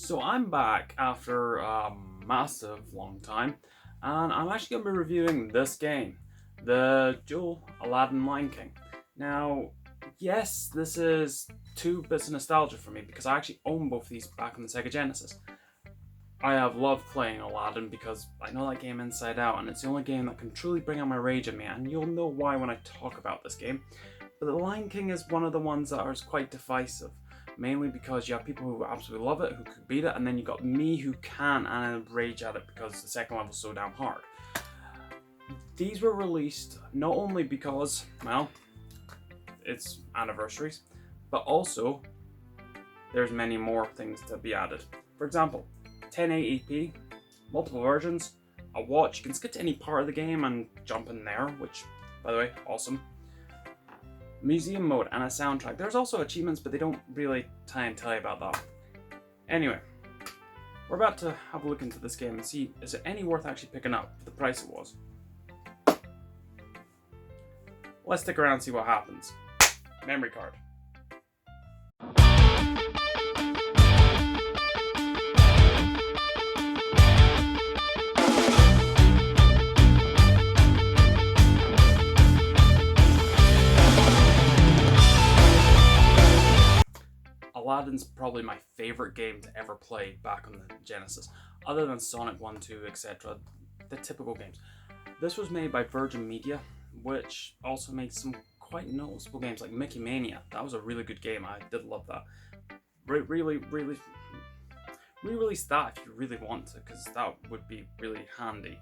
So I'm back after a massive long time, and I'm actually going to be reviewing this game, the dual Aladdin Lion King. Now, yes, this is two bits of nostalgia for me because I actually own both of these back on the Sega Genesis. I have loved playing Aladdin because I know that game inside out, and it's the only game that can truly bring out my rage in me, and you'll know why when I talk about this game. But The Lion King is one of the ones that are quite divisive, mainly because you have people who absolutely love it, who could beat it, and then you got me who can and I rage at it because the second level's so damn hard. These were released not only because, well, it's anniversaries, but also there's many more things to be added. For example, 1080p, multiple versions, a watch, you can skip to any part of the game and jump in there, which, by the way, awesome. Museum mode and a soundtrack. There's also achievements, but they don't really try and tell you about that. Anyway, we're about to have a look into this game and see is it any worth actually picking up for the price it was. Let's stick around and see what happens. Memory card. Aladdin's probably my favorite game to ever play back on the Genesis, other than Sonic 1, 2, etc. The typical games. This was made by Virgin Media, which also made some quite noticeable games like Mickey Mania. That was a really good game. I did love that. Re-release that if you really want to, because that would be really handy.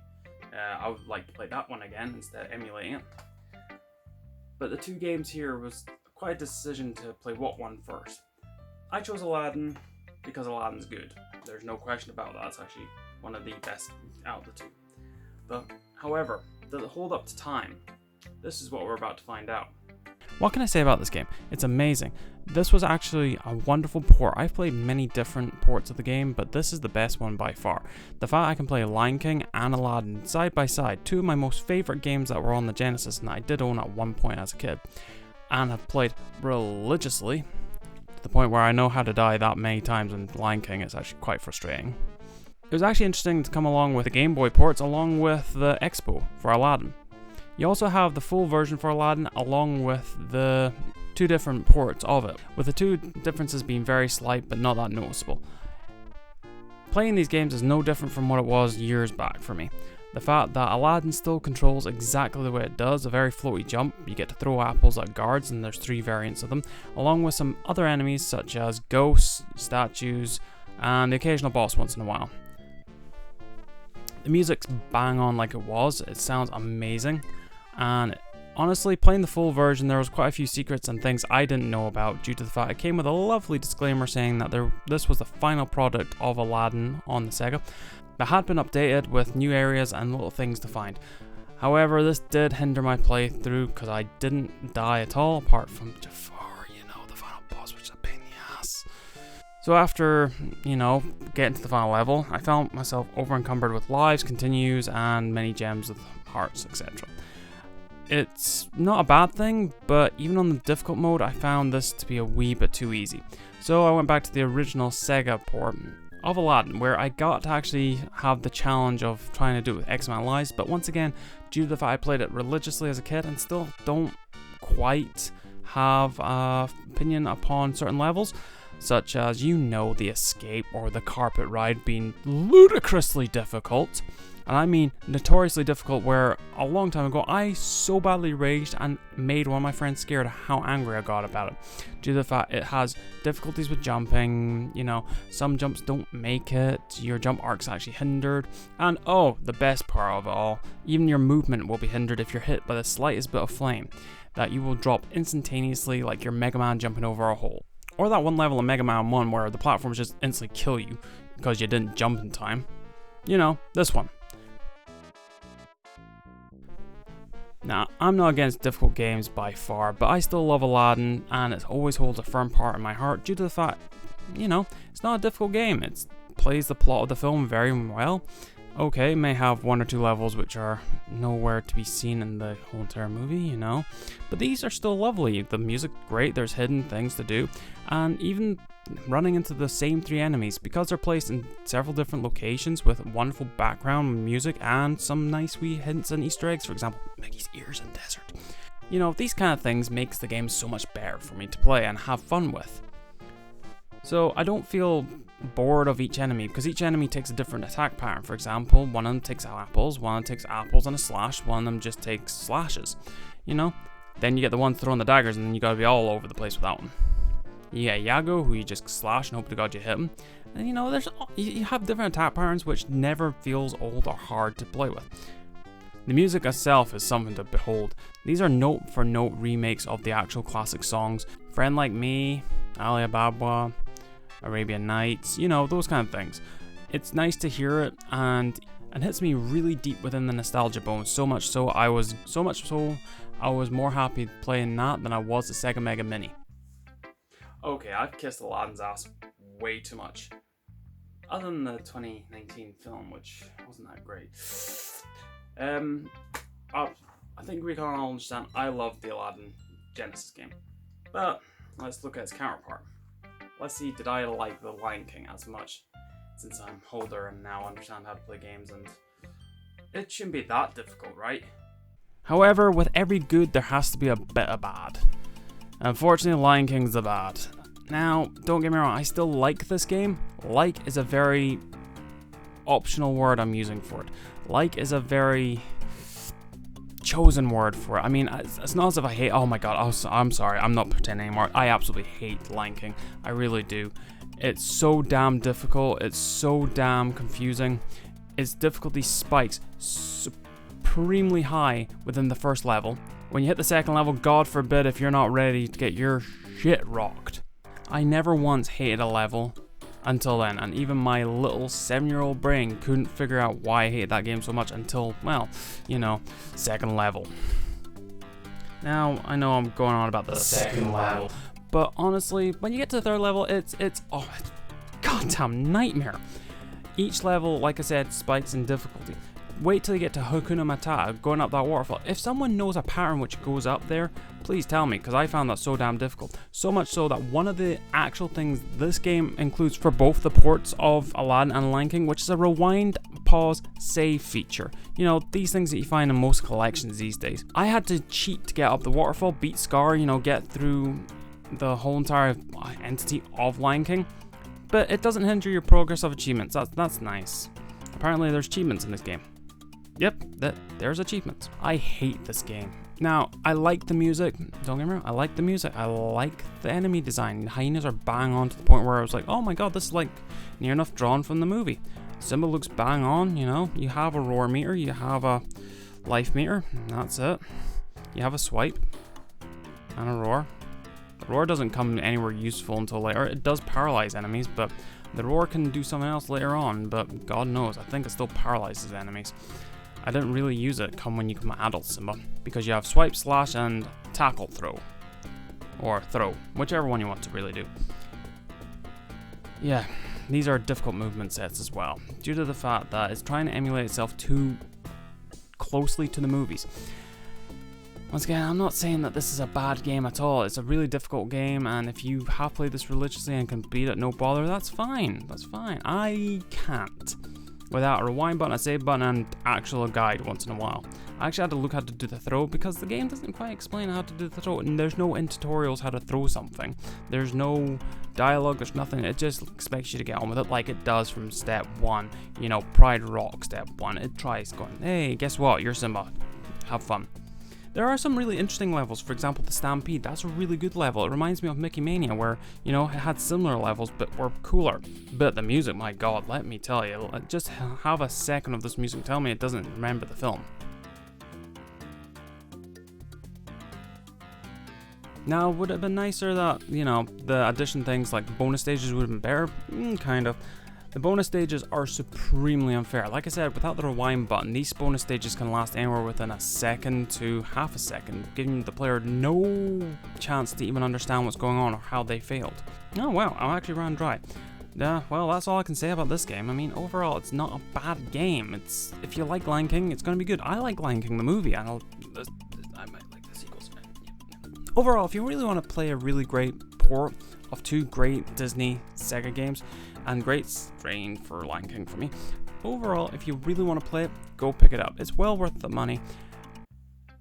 I would like to play that one again instead of emulating it. But the two games here was quite a decision to play what one first. I chose Aladdin because Aladdin's good. There's no question about that. It's actually one of the best out of the two. But, however, does it hold up to time? This is what we're about to find out. What can I say about this game? It's amazing. This was actually a wonderful port. I've played many different ports of the game, but this is the best one by far. The fact I can play Lion King and Aladdin side by side, two of my most favourite games that were on the Genesis and that I did own at one point as a kid, and have played religiously, to the point where I know how to die that many times in Lion King. It's actually quite frustrating. It was actually interesting to come along with the Game Boy ports along with the Expo for Aladdin. You also have the full version for Aladdin along with the two different ports of it, with the two differences being very slight but not that noticeable. Playing these games is no different from what it was years back for me. The fact that Aladdin still controls exactly the way it does, a very floaty jump, you get to throw apples at guards and there's three variants of them, along with some other enemies such as ghosts, statues, and the occasional boss once in a while. The music's bang on like it was, it sounds amazing, and honestly, playing the full version, there was quite a few secrets and things I didn't know about due to the fact it came with a lovely disclaimer saying that this was the final product of Aladdin on the Sega that had been updated with new areas and little things to find. However, this did hinder my playthrough because I didn't die at all, apart from Jafar, the final boss, which is a pain in the ass. So after, getting to the final level, I found myself over encumbered with lives, continues, and many gems with hearts, etc. It's not a bad thing, but even on the difficult mode, I found this to be a wee bit too easy. So I went back to the original Sega port of Aladdin, where I got to actually have the challenge of trying to do it with X amount of lives, but once again, due to the fact I played it religiously as a kid and still don't quite have an opinion upon certain levels, such as, the escape or the carpet ride being ludicrously difficult. And I mean notoriously difficult, where a long time ago I so badly raged and made one of my friends scared of how angry I got about it. Due to the fact it has difficulties with jumping, some jumps don't make it, your jump arc's actually hindered, and the best part of it all, even your movement will be hindered if you're hit by the slightest bit of flame, that you will drop instantaneously like your Mega Man jumping over a hole. Or that one level of Mega Man 1 where the platforms just instantly kill you because you didn't jump in time. This one. Now, I'm not against difficult games by far, but I still love Aladdin, and it always holds a firm part in my heart due to the fact, it's not a difficult game. It plays the plot of the film very well. Okay, it may have one or two levels which are nowhere to be seen in the whole entire movie, but these are still lovely. The music's great, there's hidden things to do, and even running into the same 3 enemies because they're placed in several different locations with wonderful background music and some nice wee hints and Easter eggs. For example, Mickey's ears in desert. You know, these kind of things makes the game so much better for me to play and have fun with. So I don't feel bored of each enemy because each enemy takes a different attack pattern. For example, one of them takes apples, one of them takes apples and a slash, one of them just takes slashes, you know? Then you get the one throwing the daggers and then you gotta be all over the place with that one. You get Yago, who you just slash and hope to God you hit him. And you know, you have different attack patterns which never feels old or hard to play with. The music itself is something to behold. These are note for note remakes of the actual classic songs. Friend Like Me, Ali Ababa, Arabian Nights, you know, those kind of things. It's nice to hear it and hits me really deep within the nostalgia bone. So much so I was more happy playing that than I was the Sega Mega Mini. Okay, I've kissed Aladdin's ass way too much. Other than the 2019 film, which wasn't that great. I think we can all understand I love the Aladdin Genesis game. But let's look at its counterpart. Let's see, did I like the Lion King as much? Since I'm older and now understand how to play games, and it shouldn't be that difficult, right? However, with every good there has to be a bit of bad. Unfortunately, Lion King's the bad. Now, don't get me wrong, I still like this game. Like is a very optional word I'm using for it. Like is a very chosen word for it. I mean, it's not as if I hate. Oh my god, I'm sorry, I'm not pretending anymore. I absolutely hate Lion King. I really do. It's so damn difficult. It's so damn confusing. Its difficulty spikes supremely high within the first level. When you hit the second level, God forbid if you're not ready to get your shit rocked. I never once hated a level until then, and even my little 7-year-old brain couldn't figure out why I hated that game so much until, well, you know, second level. Now, I know I'm going on about the second level, but honestly, when you get to the third level, it's a goddamn nightmare. Each level, like I said, spikes in difficulty. Wait till you get to Hakuna Matata, going up that waterfall. If someone knows a pattern which goes up there, please tell me, because I found that so damn difficult. So much so that one of the actual things this game includes for both the ports of Aladdin and Lion King, which is a rewind, pause, save feature. You know, these things that you find in most collections these days. I had to cheat to get up the waterfall, beat Scar, you know, get through the whole entire entity of Lion King. But it doesn't hinder your progress of achievements. That's nice. Apparently there's achievements in this game. Yep, there's achievements. I hate this game. Now, I like the music. Don't get me wrong, I like the music. I like the enemy design. The hyenas are bang on to the point where I was like, oh my god, this is like near enough drawn from the movie. Simba looks bang on, you know. You have a roar meter, you have a life meter, and that's it. You have a swipe and a roar. The roar doesn't come anywhere useful until later. It does paralyze enemies, but the roar can do something else later on, but God knows, I think it still paralyzes enemies. I didn't really use it when you become adult Simba, because you have swipe, slash, and tackle throw. Or throw, whichever one you want to really do. Yeah, these are difficult movement sets as well, due to the fact that it's trying to emulate itself too closely to the movies. Once again, I'm not saying that this is a bad game at all. It's a really difficult game, and if you have played this religiously and can beat it no bother, that's fine. That's fine. I can't. Without a rewind button, a save button, and actual guide once in a while. I actually had to look how to do the throw because the game doesn't quite explain how to do the throw, and there's no in tutorials how to throw something. There's no dialogue, there's nothing. It just expects you to get on with it like it does from step 1. You know, Pride Rock step 1. It tries going, hey, guess what? You're Simba. Have fun. There are some really interesting levels. For example, the Stampede. That's a really good level. It reminds me of Mickey Mania, where, you know, it had similar levels, but were cooler. But the music, my god, let me tell you. Just have a second of this music. Tell me it doesn't remember the film. Now, would it have been nicer that, you know, the addition things like bonus stages would have been better? Kind of. The bonus stages are supremely unfair. Like I said, without the rewind button, these bonus stages can last anywhere within a second to half a second, giving the player no chance to even understand what's going on or how they failed. Oh wow, I actually ran dry. Well, that's all I can say about this game. I mean, overall, it's not a bad game. If you like Lion King, it's going to be good. I like Lion King the movie, and I might like the sequels. Overall, if you really want to play a really great port of two great Disney Sega games, and great strain for Lion King for me. Overall, if you really want to play it, go pick it up. It's well worth the money.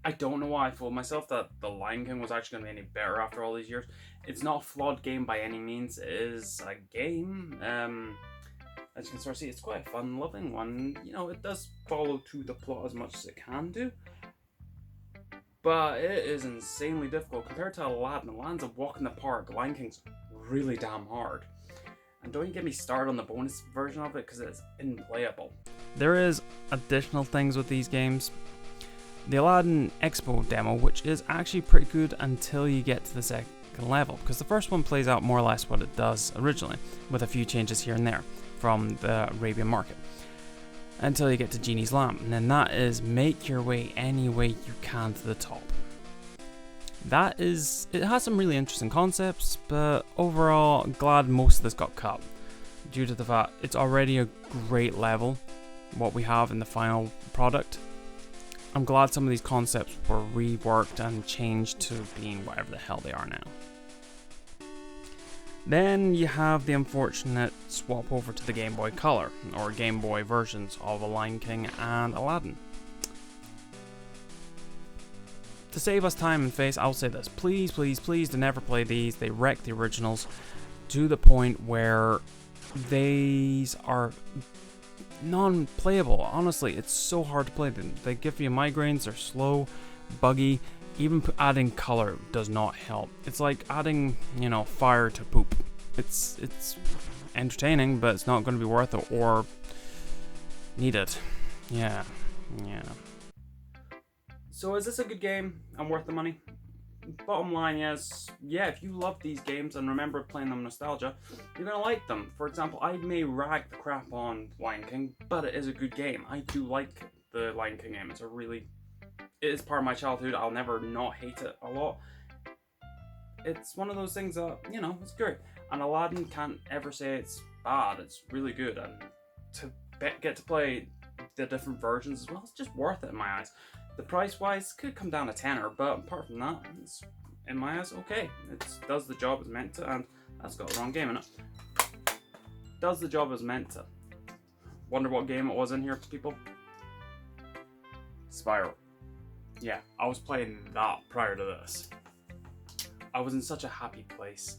I don't know why I fooled myself that The Lion King was actually going to be any better after all these years. It's not a flawed game by any means. It is a game. As you can sort of see, it's quite a fun-loving one. You know, it does follow to the plot as much as it can do. But it is insanely difficult compared to Aladdin. Aladdin's a walk in the park. Lion King's really damn hard. And don't you get me started on the bonus version of it because it's unplayable. There is additional things with these games. The Aladdin Expo demo, which is actually pretty good until you get to the second level, because the first one plays out more or less what it does originally, with a few changes here and there from the Arabian market, until you get to Genie's Lamp, and then that is make your way any way you can to the top. It has some really interesting concepts, but overall, I'm glad most of this got cut, due to the fact it's already a great level, what we have in the final product. I'm glad some of these concepts were reworked and changed to being whatever the hell they are now. Then you have the unfortunate swap over to the Game Boy Color, or Game Boy versions of Lion King and Aladdin. To save us time and face, I'll say this. Please, please, please do never play these. They wreck the originals to the point where these are non-playable. Honestly, it's so hard to play them. They give you migraines, they're slow, buggy. Even adding color does not help. It's like adding, fire to poop. It's entertaining, but it's not going to be worth it or needed. Yeah. So is this a good game and worth the money? Bottom line is, yeah, if you love these games and remember playing them nostalgia, you're going to like them. For example, I may rag the crap on Lion King, but it is a good game. I do like the Lion King game. It is part of my childhood. I'll never not hate it a lot. It's one of those things that, it's great. And Aladdin can't ever say it's bad. It's really good. And to get to play the different versions as well, it's just worth it in my eyes. The price-wise could come down to tenner, but apart from that, it's, in my eyes, okay. It does the job it's meant to, and that's got the wrong game in it. Does the job it's meant to. Wonder what game it was in here, people? Spiral. Yeah, I was playing that prior to this. I was in such a happy place.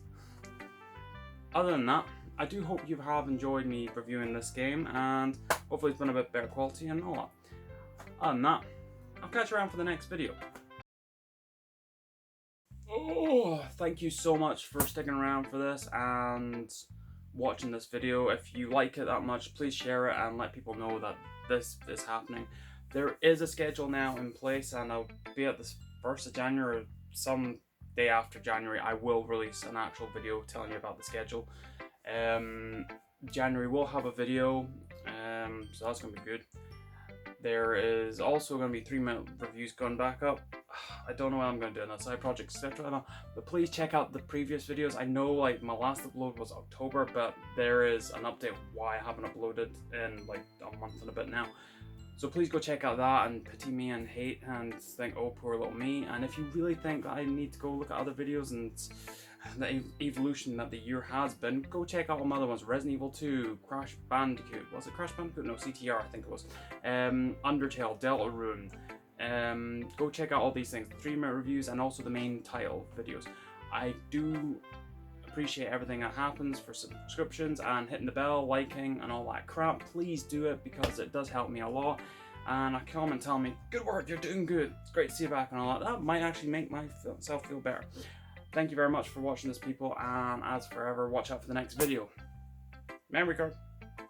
Other than that, I do hope you have enjoyed me reviewing this game, and hopefully it's been a bit better quality and all that. Other than that, I'll catch you around for the next video. Oh, thank you so much for sticking around for this and watching this video. If you like it that much, please share it and let people know that this is happening. There is a schedule now in place, and I'll be at the 1st of January or some day after January. I will release an actual video telling you about the schedule. January will have a video, so that's going to be good. There is also going to be 3-minute reviews going back up. I don't know what I'm going to do on that side project, etc. But please check out the previous videos. I know my last upload was October, but there is an update why I haven't uploaded in a month and a bit now. So please go check out that and pity me and hate and think, oh, poor little me. And if you really think that I need to go look at other videos and the evolution that the year has been, go check out all my other ones. Resident Evil 2, Crash Bandicoot. Was it Crash Bandicoot? No, CTR I think it was. Undertale, Deltarune. Go check out all these things. 3-minute reviews and also the main title videos. I do appreciate everything that happens for subscriptions and hitting the bell, liking and all that crap. Please do it because it does help me a lot. And a comment telling me, good work, you're doing good. It's great to see you back and all that. That might actually make myself feel better. Thank you very much for watching this, people, and as forever, watch out for the next video. Memory card.